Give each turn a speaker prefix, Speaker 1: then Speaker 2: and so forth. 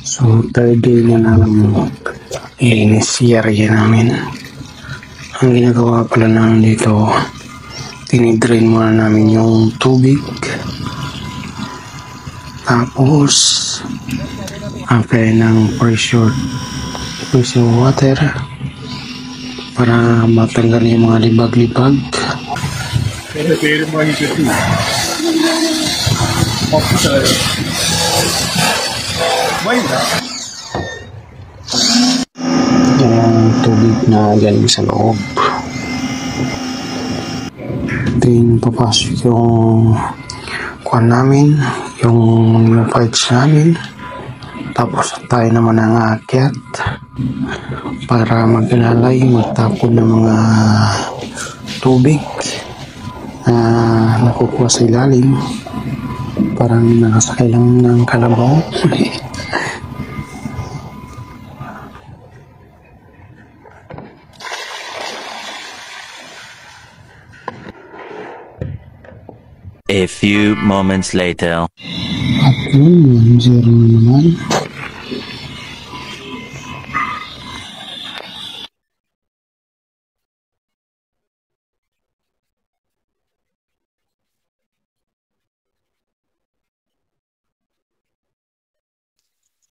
Speaker 1: So, third day na namin linis area namin. Ang ginagawa pala namin dito, tinidrain muna namin yung tubig. Tapos, apply ng pressure water para matanggal yung mga libag-libag.
Speaker 2: Pero mo yung ito.
Speaker 1: Yung tubig na galing sa loob. Then, papasok yung kuwan namin, yung pipes namin. Tapos, tayo naman ang aakyat para mag-inalay, magtapon ng mga tubig na nakukuha sa ilalim. Parang nakasakay lang ng kalabaw.
Speaker 3: A few moments later.
Speaker 1: At yun, 1-0 na naman.